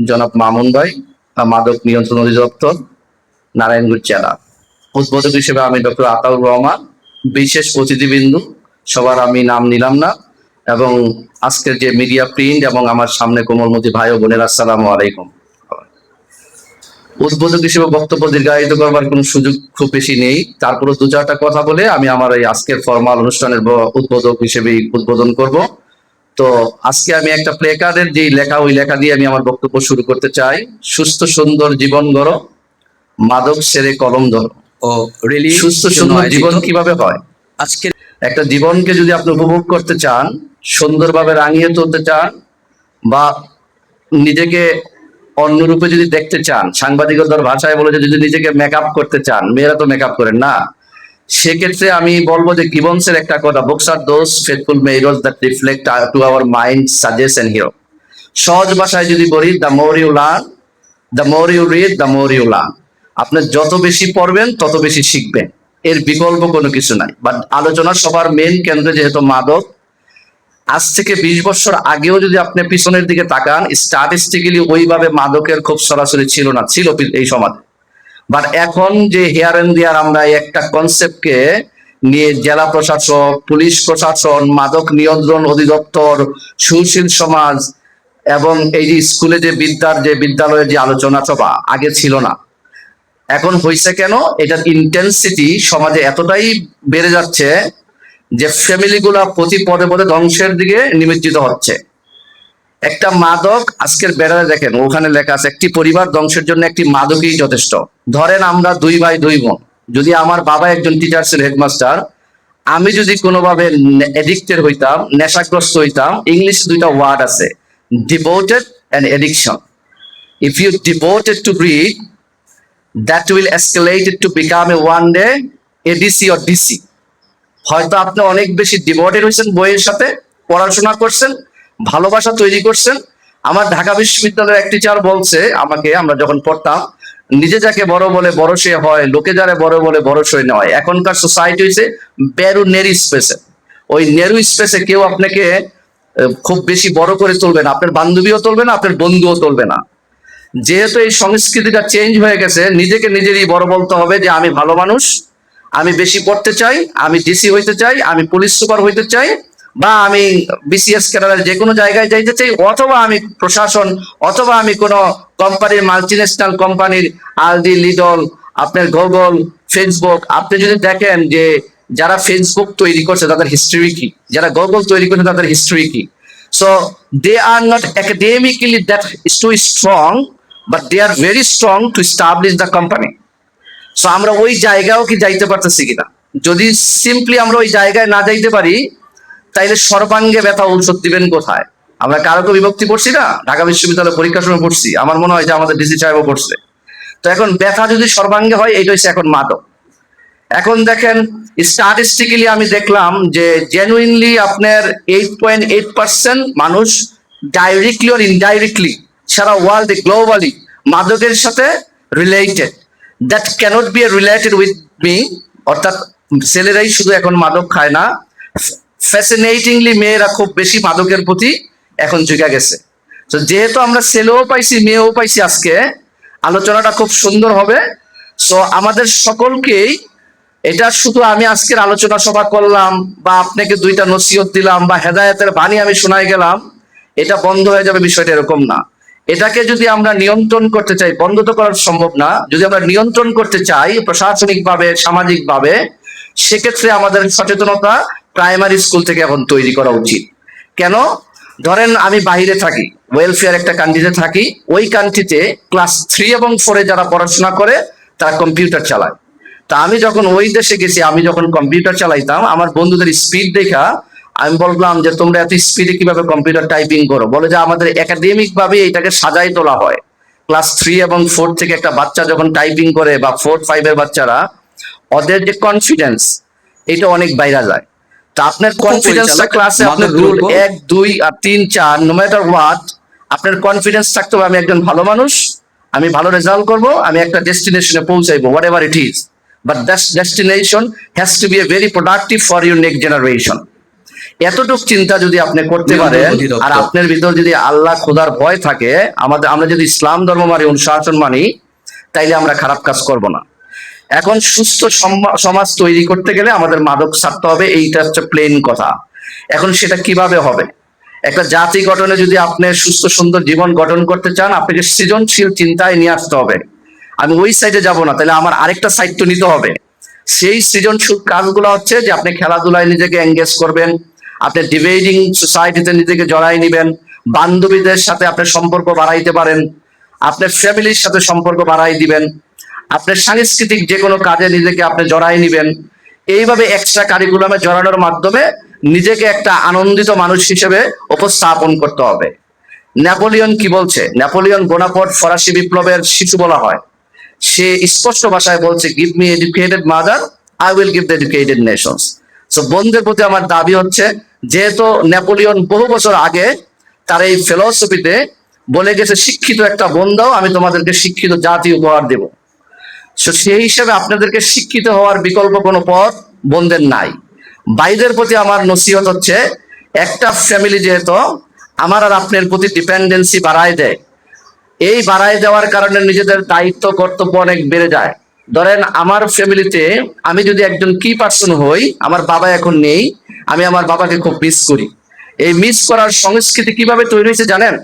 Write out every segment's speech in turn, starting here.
জনাব মামুন ভাই, মাদক নিয়ন্ত্রণ অধিদপ্তর, নারায়ণগঞ্জ জেলা। উদ্বোধক হিসেবে আমি ডক্টর আতাউর রহমান, বিশেষ অতিথিবৃন্দু সবার আমি নাম নিলাম না, এবং আজকের যে মিডিয়া প্রিন্ট এবং আমার সামনে কোমলমতি ভাই ও বোনেরা, আসসালামু আলাইকুম। উদ্বোধক হিসেবে বক্তব্য দীর্ঘায়িত করবার কোনো সুযোগ খুব বেশি নেই, তারপরে দু চারটা কথা বলে আমি আমার এই আজকের ফরমাল অনুষ্ঠানের উদ্বোধক হিসেবে উদ্বোধন করব। তো আজকে আমি একটা প্লে কার্ডের যে লেখা, ওই লেখা দিয়ে আমি আমার বক্তব্য শুরু করতে চাই। সুস্থ সুন্দর জীবন গড়ো, মাদক সেরে কলম ধরো। ও রিলি সুস্থ সুন্দর জীবন কিভাবে হয়? আজকে একটা জীবনকে যদি আপনি উপভোগ করতে চান, সুন্দরভাবে রাঙিয়ে তুলতে চান, বা নিজেকে অন্যরূপে যদি দেখতে চান, সাংবাদিকতার ভাষায় বলে যদি নিজেকে মেকআপ করতে চান, মেয়েরা তো মেকআপ করেন না, সেক্ষেত্রে আমি বলবো যে গিবন্সের একটা কথা, বুকস আর those faithful mirrors that reflect to our mind, suggest and hero. সহজ ভাষায় যদি বলি, the more you learn, the more you read, the more you learn. আপনি যত বেশি পড়বেন তত বেশি শিখবেন, এর বিকল্প কোনো কিছু নাই। বাট আলোচনা সবার মেন কেন্দ্রে যেহেতু মাদক, আজ থেকে 20 বছর আগেও যদি আপনি পিছনের দিকে তাকান, স্ট্যাটিস্টিক্যালি ওইভাবে মাদকের খুব সরাসরি ছিল না, ছিল এই সমাজে। বাট এখন যে হেয়ার এন্ড দেয়ার আমরা একটা কনসেপ্টকে নিয়ে জেলা প্রশাসক, পুলিশ প্রশাসন, মাদক নিয়ন্ত্রণ অধিদপ্তর, সুশীল সমাজ, এবং এই যে স্কুলে যে বিদ্যালয়ের যে আলোচনা সভা আগে ছিল না, এখন হয়েছে কেন? এটার ইন্টেন্সিটি সমাজে এতটাই বেড়ে যাচ্ছে যে ফ্যামিলি গুলা প্রতি পদে পদে ধ্বংসের দিকে নিমজ্জিত হচ্ছে। একটা মাদক, আজকের বেড়াতে দেখেন ওখানে লেখা আছে একটি পরিবার ধ্বংসের জন্য একটি মাদকই যথেষ্ট। ধরেন আমরা 2 ভাই 2 বোন, যদি আমার বাবা একজন টিচার ছিল, হেডমাস্টার, আমি যদি কোনোভাবে এডিক্টেড হইতাম, নেশাগ্রস্ত হইতাম, ইংলিশ 2টা ওয়ার্ড আছে, devoted and addiction. If you devoted to read, that will escalate it to become a one day ADC or DC. হয়তো আপনি অনেক বেশি ডিভোটেড হয়েছেন বইয়ের সাথে, পড়াশোনা করছেন, ভালোবাসা তৈরি করছেন। আমার ঢাকা বিশ্ববিদ্যালয়ের এক টিচার বলছে আমাকে, আমরা যখন পড়তাম, নিজে যাকে বড় বলে বড় সে হয়, লোকে যারা বড় বলে বড় সে নয়। এখনকার সোসাইটি হয়েছে বেরু নেরু স্পেসে। ওই নেরু স্পেসে কেউ আপনাকে খুব বেশি বড় করে তুলবে না, আপনার বান্ধবীও তুলবে না, আপনার বন্ধুও তুলবে না। যেহেতু এই সংস্কৃতিটা চেঞ্জ হয়ে গেছে, নিজেকে নিজেরই বড় বলতে হবে যে আমি ভালো মানুষ, আমি বেশি পড়তে চাই, আমি ডিসি হইতে চাই, আমি পুলিশ সুপার হইতে চাই, বা আমি বিসিএস ক্যাডারের যে কোনো জায়গায় যাইতে চাই, অথবা আমি প্রশাসন, অথবা আমি কোনো কোম্পানির, মাল্টিন্যাশনাল কোম্পানির, আলডি, লিডল, আপনার গুগল, ফেসবুক। আপনি যদি দেখেন যে যারা ফেসবুক তৈরি করছে তাদের হিস্ট্রি কি, যারা গুগল তৈরি করছে তাদের হিস্ট্রি কি। So they are not academically that is too strong, but they are very strong to establish the company. So আমরা ওই জায়গাও কি যাইতে পারতেছি কিনা? যদি সিম্পলি আমরা ওই জায়গায় না যাইতে পারি, তাইলে সর্বাঙ্গে ব্যথা ঔষধ দিবেন কোথায়? আমরা কারকে বিভক্তি পড়ছি না, ঢাকা বিশ্ববিদ্যালয় পরীক্ষার সময় পড়ছি, আমার মনে হয় যে আমাদের ডিসি সাহেবও পড়ছে। তো এখন ব্যথা যদি সর্বাঙ্গে হয়, এটা হচ্ছে এখন মাদক। এখন দেখেন স্ট্যাটিস্টিক্যালি আমি দেখলাম যে জেনুইনলি আপনার 8.8% মানুষ ডাইরেক্টলি অর ইনডাইরেক্টলি সারা ওয়ার্ল্ডে গ্লোবালি মাদকের সাথে related. That cannot be related with me. অর্থাৎ ছেলেরাই শুধু এখন মাদক খায় না, ফ্যাসিনেটিংলি মেয়েরা খুব বেশি মাদকের প্রতি এখন ঝুঁকে গেছে। তো যেহেতু আমরা ছেলেও পাইছি, মেয়েও পাইছি, আজকে আলোচনাটা খুব সুন্দর হবে। সো আমাদের সকলকেই, এটা শুধু আমি আজকের আলোচনা সভা করলাম বা আপনাকে 2টা নসিহত দিলাম বা হেদায়েতের বাণী আমি শোনাই গেলাম, এটা বন্ধ হয়ে যাবে, বিষয়টা এরকম না। এটাকে যদি আমরা নিয়ন্ত্রণ করতে চাই, বন্ধ তো করা সম্ভব না, যদি আমরা নিয়ন্ত্রণ করতে চাই প্রশাসনিকভাবে, সামাজিকভাবে, সেক্ষেত্রে আমাদের সচেতনতা প্রাইমারি স্কুল থেকে এখন তৈরি করা উচিত। কেন? ধরেন আমি বাইরে থাকি, ওয়েলফেয়ার একটা কান্ট্রিতে থাকি, ওই কান্ট্রিতে ক্লাস 3 এবং 4 যারা পড়াশোনা করে তারা কম্পিউটার চালায়। তা আমি যখন ওই দেশে গেছি, আমি যখন কম্পিউটার চালাইতাম, আমার বন্ধুদের স্পিড দেখা আমি বললাম যে তোমরা এত স্পিডে কিভাবে কম্পিউটার টাইপিং করো? বলে যে আমাদের একাডেমিক ভাবে এটাকে সাজাই তোলা হয়। ক্লাস 3 এবং 4 থেকে একটা বাচ্চা যখন টাইপিং করে, বা 4-5 এর বাচ্চারা, ওদের যে কনফিডেন্স, এটা অনেক বাইরে যায়। তা আপনার কনফিডেন্সটা ক্লাসে আপনার 1, 2 আর 3, 4 নো ম্যাটার হোয়াট, আপনার কনফিডেন্স থাকতে হবে আমি একজন ভালো মানুষ, আমি ভালো রেজাল্ট করব, আমি একটা ডেস্টিনেশনে পৌঁছাইবো, whatever it is, but that destination has to be a very productive for your next generation. এতটুক চিন্তা যদি আপনি করতে পারেন, আর আপনার ভিতর যদি আল্লাহ খোদার ভয় থাকে, আমরা যদি ইসলাম ধর্ম মানি, অনুশাসন মানি, তাইলে আমরা খারাপ কাজ করব না। এখন সুস্থ সমাজ তৈরি করতে গেলে আমাদের মাদক ছাড়তে হবে, এইটা হচ্ছে প্লেন কথা। এখন সেটা কিভাবে হবে? একটা জাতি গঠনে যদি আপনি সুস্থ সুন্দর জীবন গঠন করতে চান, আপনাকে সৃজনশীল চিন্তায় নিয়ে আসতে হবে। আমি ওই সাইডে যাব না, তাহলে আমার আরেকটা সাইড তো নিতে হবে। সেই সৃজনশীল কাজগুলো হচ্ছে যে আপনি খেলাধুলায় নিজেকে এঙ্গেজ করবেন, আপনি ডিবেটিং সোসাইটিতে নিজেকে জড়াই নিবেন, বান্ধবীদের সাথে আপনার সম্পর্ক বাড়াইতে পারেন, আপনার ফ্যামিলির সাথে সম্পর্ক বাড়াই দিবেন, আপনার সাংস্কৃতিক যে কোনো কাজে নিজেকে আপনি জড়াই নিবেন। এইভাবে এক্সট্রা কারিকুলামে জড়ানোর মাধ্যমে নিজেকে একটা আনন্দিত মানুষ হিসেবে উপস্থাপন করতে হবে। নেপোলিয়ন কি বলছে? নেপোলিয়ন বোনাপার্ট ফরাসি বিপ্লবের শিশু বলা হয়। সে স্পষ্ট ভাষায় বলছে, give me educated mother, I will give the educated Nations. So বন্ধুদের প্রতি আমার দাবি হচ্ছে, যেহেতু নেপোলিয়ন বহু বছর আগে তার এই ফিলসফিতে বলে গেছে, শিক্ষিত একটা বোন দাও, আমি তোমাদেরকে শিক্ষিত জাতি উপহার দেব। সো সেই হিসেবে আপনাদেরকে শিক্ষিত হওয়ার বিকল্প কোনো পথ বোনদের নাই। ভাইদের প্রতি আমার নসিহত হচ্ছে, একটা ফ্যামিলি যেহেতু আমার আর আপনার প্রতি ডিপেন্ডেন্সি বাড়ায় দেয়, এই বাড়ায় দেওয়ার কারণে নিজেদের দায়িত্ব কর্তব্য অনেক বেড়ে যায়। ধরেন আমার ফ্যামিলিতে আমি যদি একজন কি পার্সন হই, আমার বাবা এখন নেই, আমি আমার বাবাকে খুব মিস করি। এই মিস করার সংস্কৃতি কিভাবে তৈরি হয়েছে জানেন?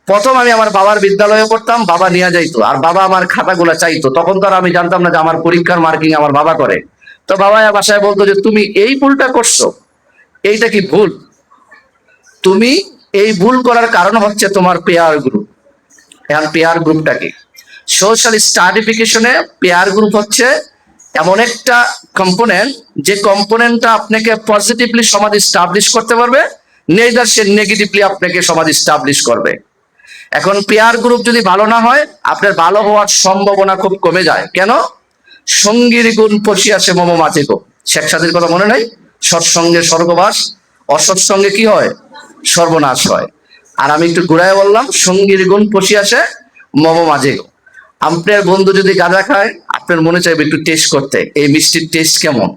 প্রথম আমি আমার বাবার বিদ্যালয়ে পড়তাম, বাবা নিয়ে যাইতো, আর বাবা আমার খাতাগুলো চাইতো। তখন তো আর আমি জানতাম না যে আমার পরীক্ষার মার্কিং আমার বাবা করে। তো বাবা বাসায় বলতো যে তুমি এই ভুলটা করছো, এইটা কি ভুল? তুমি এই ভুল করার কারণ হচ্ছে তোমার পেয়ার গ্রুপ। এখন পেয়ার গ্রুপটা কি? সোশ্যাল স্টাডিফিকেশনে পেয়ার গ্রুপ হচ্ছে এমন একটা কম্পোনেন্ট, যে কম্পোনেন্টটা আপনাকে পজিটিভলি সমাজ স্টাবলিশ করতে পারবে, নেইদার সে নেগেটিভলি আপনাকে সমাজ স্টাবলিশ করবে। এখন পেয়ার গ্রুপ যদি ভালো না হয়, আপনার ভালো হওয়ার সম্ভাবনা খুব কমে যায়। কেন? সঙ্গীর গুণ পশিয়াছে মম মাঝে গো। শেখ সাদির কথা মনে নাই? সৎসঙ্গে স্বর্গবাস, অসৎসঙ্গে কি হয়? সর্বনাশ হয়। আর আমি একটু ঘুরায় বললাম, সঙ্গীর গুণ পশিয়াছে মম মাঝে গো। আপনার বন্ধু যদি গাঁজা খায়, আপনার মনে চাইবে একটু টেস্ট করতে, এই মিষ্টির টেস্ট কেমন।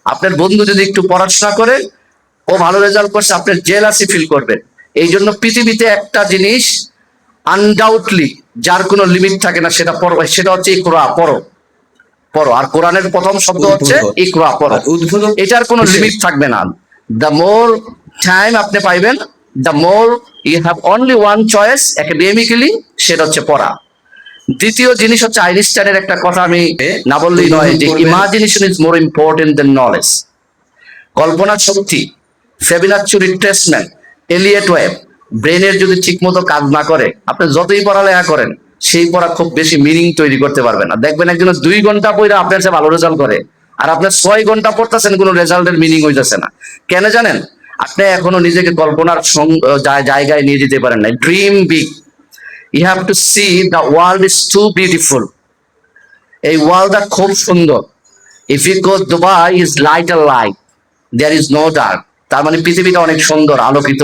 আপনার বন্ধু যদি একটু পড়াশোনা করে, ও ভালো রেজাল্ট করছে, আপনার জেলাসি ফিল করবেন। এই জন্য পৃথিবীতে একটা জিনিস আনডাউটলি যার কোনো লিমিট থাকে না, সেটা পড়ো, সেটা হচ্ছে ইকরা, পড়ো পড়ো। আর কোরআনের প্রথম শব্দ হচ্ছে ইকরা, পড়ো। এটার কোনো লিমিট থাকবে না। দ্য মোর টাইম আপনি পাইবেন, the more you have only one choice academically, সেটা হচ্ছে পড়া। দ্বিতীয় জিনিস হচ্ছে আইনস্টাইনের একটা কথা আমি না বললেই নয়, যে imagination is more important than knowledge. কল্পনা শক্তি, ফেবিনাচি রিট্রেসমেন্ট, এলিয়েট ওয়েব, ব্রেনের যদি ঠিক মতো কাজ না করে, আপনি যতই পড়ালেখা করেন, সেই পড়া খুব বেশি মিনিং তৈরি করতে পারবে না। দেখবেন একজন 2 ঘন্টা পড়ে আপনার চেয়ে ভালো রেজাল্ট করে, আর আপনার 6 ঘন্টা পড়তেছেন, কোনো রেজাল্টের মিনিং হইতেছে না। কেন জানেন? আপনি এখনো নিজেকে কল্পনার জায়গায় নিয়ে যেতে পারেন না। Dream big, you have to see the world is too beautiful. এই ওয়ার্ল্ডটা খুব সুন্দর। If you go Dubai is light আর light, there is no dark. তার মানে পৃথিবীটা অনেক সুন্দর, আলোকিত।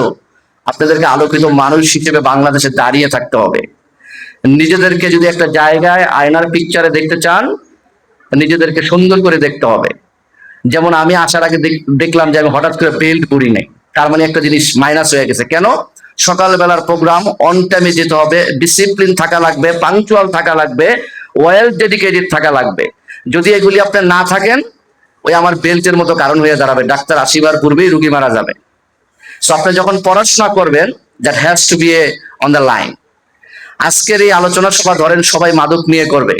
আপনাদেরকে আলোকিত মানুষ হিসেবে বাংলাদেশে দাঁড়িয়ে থাকতে হবে। নিজেদেরকে যদি একটা জায়গায় আয়নার পিকচারে দেখতে চান, নিজেদেরকে সুন্দর করে দেখতে হবে। যেমন আমি আসার আগে দেখলাম যে আমি হঠাৎ করে বেল্ট পরি নাই, তার মানে একটা জিনিস মাইনাস হয়ে গেছে। কেন? সকালবেলার প্রোগ্রাম, অন টাইমে যেতে হবে, ডিসিপ্লিন থাকা লাগবে, পাংচুয়াল থাকা লাগবে, ওয়েল ডেডিকেটেড থাকা লাগবে। যদি এগুলি আপনার না থাকেন, ওই আমার বেল্টের মতো কারণ হয়ে দাঁড়াবে, ডাক্তার আসিবার পূর্বেই রুগী মারা যাবে। সো আপনি যখন পড়াশোনা করবেন, that has to be a on the line. আজকের এই আলোচনা সভা ধরেন সবাই মাদক নিয়ে করবে,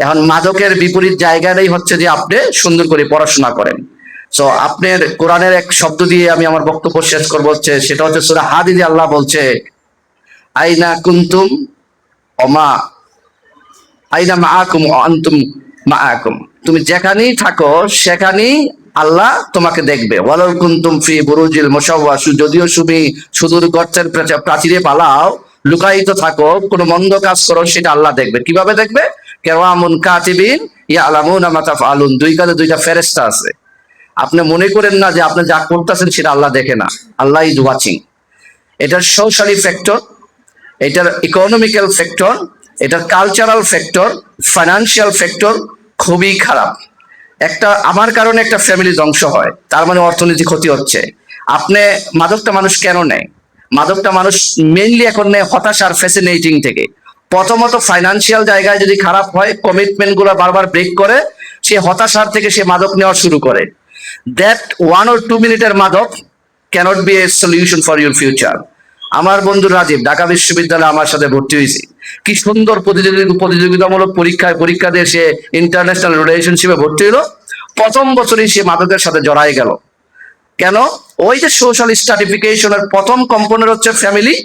এখন মাদকের বিপরীত জায়গাটাই হচ্ছে যে আপনি সুন্দর করে পড়াশোনা করেন। সো আপনার কোরআনের এক শব্দ দিয়ে আমি আমার বক্তব্য শেষ করবো, হচ্ছে সেটা হচ্ছে সূরা হাদীদে আল্লাহ বলছে, আইনা কুনতুম ওমা আইনা মাআকুম ওয়া আনতুম মাআকুম। তুমি যেখানেই থাকো সেখানেই আল্লাহ তোমাকে দেখবে। ওয়ালাউ কুনতুম ফি বুরুজিল মুশাওয়াশু, যদিও তুমি সুদূর গর্তের প্রাচীরে পালাও, লুকায়িত থাকো, কোনো মন্দ কাজ করো, সেটা আল্লাহ দেখবে। কিভাবে দেখবে? কিরামুন কাতিবিন ইয়ালামুনা মা তাফআলুন। 2 কাঁধে 2টা ফেরেশতা আছে। আপনি মনে করেন না যে আপনি যা করতেছেন সেটা আল্লাহ দেখে না, আল্লাহ ইজ ওয়াচিং। এটার সোশ্যালি ফ্যাক্টর, এটার ইকোনমিক্যাল ফ্যাক্টর, এটার কালচারাল ফ্যাক্টর, ফাইন্যান্সিয়াল ফ্যাক্টর খুবই খারাপ। একটা আমার কারণে একটা ফ্যামিলি ধ্বংস হয়, তার মানে অর্থনীতি ক্ষতি হচ্ছে। আপনি মাদকটা মানুষ কেন নেয়? মাদকটা মানুষ মেইনলি এখন নেয় হতাশার ফ্যাসিনেটিং থেকে। প্রথমত ফাইন্যান্সিয়াল জায়গায় যদি খারাপ হয়, কমিটমেন্ট গুলো বারবার ব্রেক করে, সে হতাশার থেকে সে মাদক নেওয়া শুরু করে। দ্যাট 1 or 2 মিনিটের মাদক cannot be a solution for your future. আমার বন্ধু রাজীব ঢাকা বিশ্ববিদ্যালয়ে আমার সাথে ভর্তি হয়েছে, কি সুন্দর প্রতিযোগিতামূলক পরীক্ষা দিয়ে সে ইন্টারন্যাশনাল রিলেশনশিপে ভর্তি হলো। প্রথম বছরই সে মাদকের সাথে জড়াই গেল। কেন? ওই যে সোশ্যাল স্ট্রাটিফিকেশনের প্রথম কম্পোনেন্ট হচ্ছে ফ্যামিলি।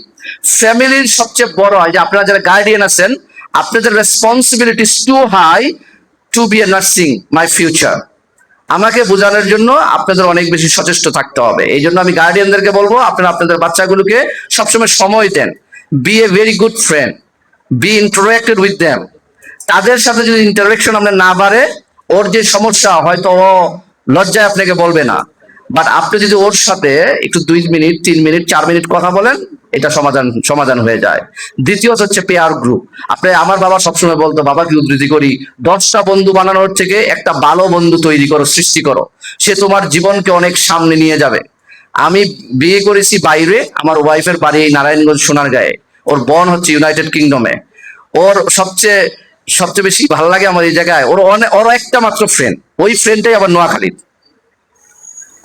ফ্যামিলির সবচেয়ে বড় হয় যে আপনারা যারা গার্ডিয়ান আছেন, আপনাদের responsibilities to high to be a nursing my future. আমাকে বোঝানোর জন্য আপনাদের অনেক বেশি সচেষ্ট থাকতে হবে। এই জন্য আমি গার্ডিয়ানদেরকে বলবো, আপনারা আপনাদের বাচ্চাগুলোকে সবসময় সময় দেন। Be a very good friend, be interacted with them. তাদের সাথে যদি ইন্টারেকশন আপনার না বাড়ে, ওর যে সমস্যা হয়তো ও লজ্জায় আপনাকে বলবে না, বাট আপনি যদি ওর সাথে একটু 2 মিনিট 3 মিনিট 4 মিনিট কথা বলেন, এটা সমাধান হয়ে যায়। দ্বিতীয়ত হচ্ছে পেয়ার গ্রুপ। আপনি, আমার বাবা সবসময় বলতো, বাবাকে উদ্ধৃতি করি, 10টা বন্ধু বানানোর থেকে একটা ভালো বন্ধু তৈরি করো, সৃষ্টি করো, সে তোমার জীবনকে অনেক সামনে নিয়ে যাবে। আমি বিয়ে করেছি বাইরে, আমার ওয়াইফের বাড়ি এই নারায়ণগঞ্জ সোনারগাঁয়ে, ওর বোন হচ্ছে ইউনাইটেড কিংডমে। ওর সবচেয়ে সবচেয়ে বেশি ভালো লাগে আমার এই জায়গায়, ওর একটা মাত্র ফ্রেন্ড, ওই ফ্রেন্ডটাই আবার নোয়াখালীর।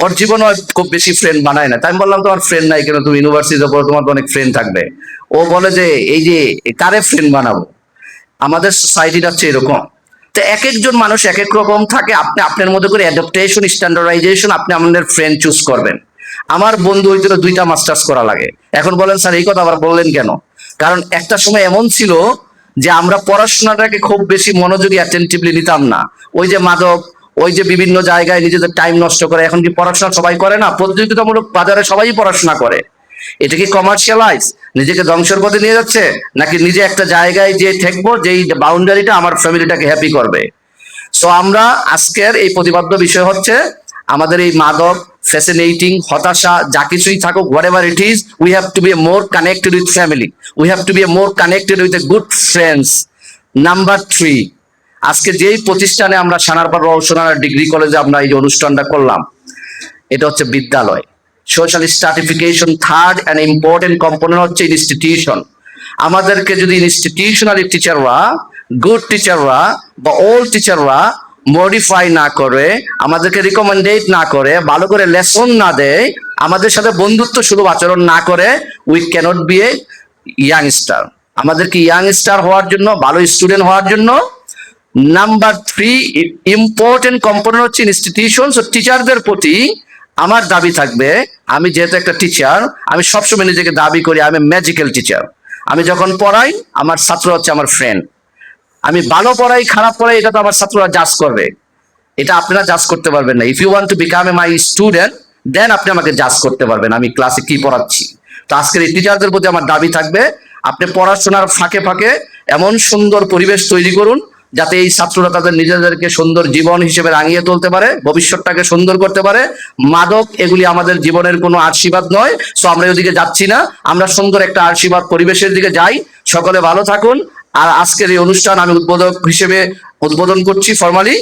ওর জীবনে খুব বেশি ফ্রেন্ড বানায় না। তাই আমি বললাম, তোমার ফ্রেন্ড নাই কেন? তুমি ইউনিভার্সিটিতে পড়ো, তোমার তো অনেক ফ্রেন্ড থাকবে। ও বলে যে এই যে কারে ফ্রেন্ড বানাবো? আমাদের সোসাইটিটা হচ্ছে এরকম। তো এক একজন মানুষ এক এক রকম থাকে। আপনি আপনার মধ্যে করে অ্যাডাপ্টেশন, স্ট্যান্ডার্ডাইজেশন, আপনি আপনাদের ফ্রেন্ড চুজ করবেন। আমার বন্ধু হইতে 2টা মাস্টার্স করা লাগে। এখন বলেন স্যার এই কথা আবার বললেন কেন? কারণ একটা সময় এমন ছিল যে আমরা পড়াশোনাটাকে খুব বেশি মনোযোগী অ্যাটেন্টিভলি নিতাম না। ওই যে মাদক, ওই যে বিভিন্ন জায়গায় নিজেদের টাইম নষ্ট করে। এখন কি পড়াশোনা সবাই করে না? প্রতিযোগিতামূলক বাজারে সবাই পড়াশোনা করে। এটা কি কমার্শিয়ালাইজ, নিজেকে ধ্বংসের পথে নিয়ে যাচ্ছে, নাকি নিজে একটা জায়গায় যে থাকবো, যেই বাউন্ডারিটা আমার ফ্যামিলিটাকে হ্যাপি করবে? সো আমরা আজকের এই প্রতিপাদ্য বিষয় হচ্ছে আমাদের এই মাদক, ফ্যাসিনেটিং, হতাশা, যা কিছুই থাকুক, what ever it is, we have to be more connected with family, we have to be more connected with a good friends. Number 3, আজকে যেই প্রতিষ্ঠানে আমরা সানারপাড় রওশনারা ডিগ্রি কলেজে আমরা এই যে অনুষ্ঠানটা করলাম, এটা হচ্ছে বিদ্যালয়। Social stratification third and important component হচ্ছে ইনস্টিটিউশন। আমাদেরকে যদি ইনস্টিটিউশনালি টিচাররা, গুড টিচাররা বা ওল্ড টিচাররা মডিফাই না করে, আমাদেরকে রিকমেন্ডেড না করে, ভালো করে লেসন না দেয়, আমাদের সাথে বন্ধুত্ব সুলভ আচরণ না করে, we cannot be a youngster. আমাদেরকে ইয়াংস্টার হওয়ার জন্য, ভালো স্টুডেন্ট হওয়ার জন্য নাম্বার 3 ইম্পর্টেন্ট কম্পোনেন্ট হচ্ছে ইনস্টিটিউশন। সো টিচারদের প্রতি আমার দাবি থাকবে, আমি যেহেতু একটা টিচার, আমি সবসময় নিজেকে দাবি করি আমি ম্যাজিক্যাল টিচার। আমি যখন পড়াই, আমার ছাত্র হচ্ছে আমার ফ্রেন্ড। আমি ভালো পড়াই, খারাপ পড়াই, এটা তো আমার ছাত্ররা জাজ করবে, এটা আপনারা জাজ করতে পারবেন না। If you want to become a my student, then আপনি আমাকে জাজ করতে পারবেন আমি ক্লাসে কি পড়াচ্ছি। তো আজকের এই টিচারদের প্রতি আমার দাবি থাকবে, আপনি পড়াশোনার ফাঁকে ফাঁকে এমন সুন্দর পরিবেশ তৈরি করুন যাতে এই ছাত্ররা তাদের নিজেদেরকে সুন্দর জীবন হিসেবে রাঙিয়ে তুলতে পারে, ভবিষ্যৎটাকে সুন্দর করতে পারে। মাদক এগুলি আমাদের জীবনের কোনো আশীর্বাদ নয়। সো আমরা ওদিকে যাচ্ছি না, আমরা সুন্দর একটা আশীর্বাদ পরিবেশের দিকে যাই। সকলে ভালো থাকুন। আর আজকের এই অনুষ্ঠান আমি উদ্বোধক হিসেবে উদ্বোধন করছি ফরমালি।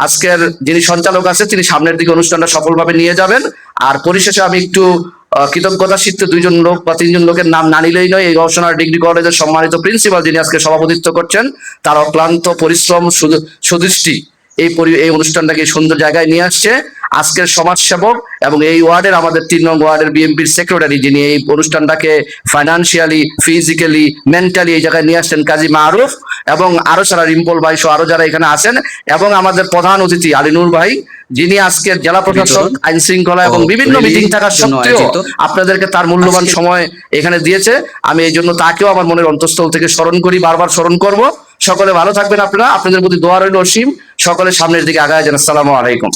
আজকের যিনি সঞ্চালক আছে তিনি সামনের দিকে অনুষ্ঠানটা সফলভাবে নিয়ে যাবেন। আর পরিশেষে আমি একটু কৃতজ্ঞতা সিদ্ধ 2জন লোক বা 3জন লোকের নাম না নিলেই নয়। এই রওশনারা ডিগ্রি কলেজের সম্মানিত প্রিন্সিপাল যিনি আজকে সভাপতিত্ব করছেন, তার অক্লান্ত পরিশ্রম, সুদৃষ্টি এই অনুষ্ঠানটাকে সুন্দর জায়গায় নিয়ে আসছে। আজকের সমাজসেবক এবং এই ওয়ার্ডের আমাদের 3 নং ওয়ার্ডের বিএনপির সেক্রেটারি, যিনি এই অনুষ্ঠানটাকে ফাইন্যান্সিয়ালি, ফিজিক্যালি, মেন্টালি এই জায়গায় নিয়ে আসছেন, কাজী মারুফ, এবং আরো সারা রিম্পল ভাই সহ আরো যারা এখানে আছেন, এবং আমাদের প্রধান অতিথি আলিনুর ভাই, যিনি আজকের জেলা প্রশাসক, আইন শৃঙ্খলা এবং বিভিন্ন মিটিং থাকা সত্ত্বেও আপনাদেরকে তার মূল্যবান সময় এখানে দিয়েছে। আমি এই জন্য তাকেও আমার মনের অন্তঃস্থল থেকে স্মরণ করি, বারবার স্মরণ করব। সকলে ভালো থাকবেন আপনারা, আপনাদের প্রতি দোয়া রইল অসীম। সকলে সামনের দিকে আগায় যান। আসসালামু আলাইকুম।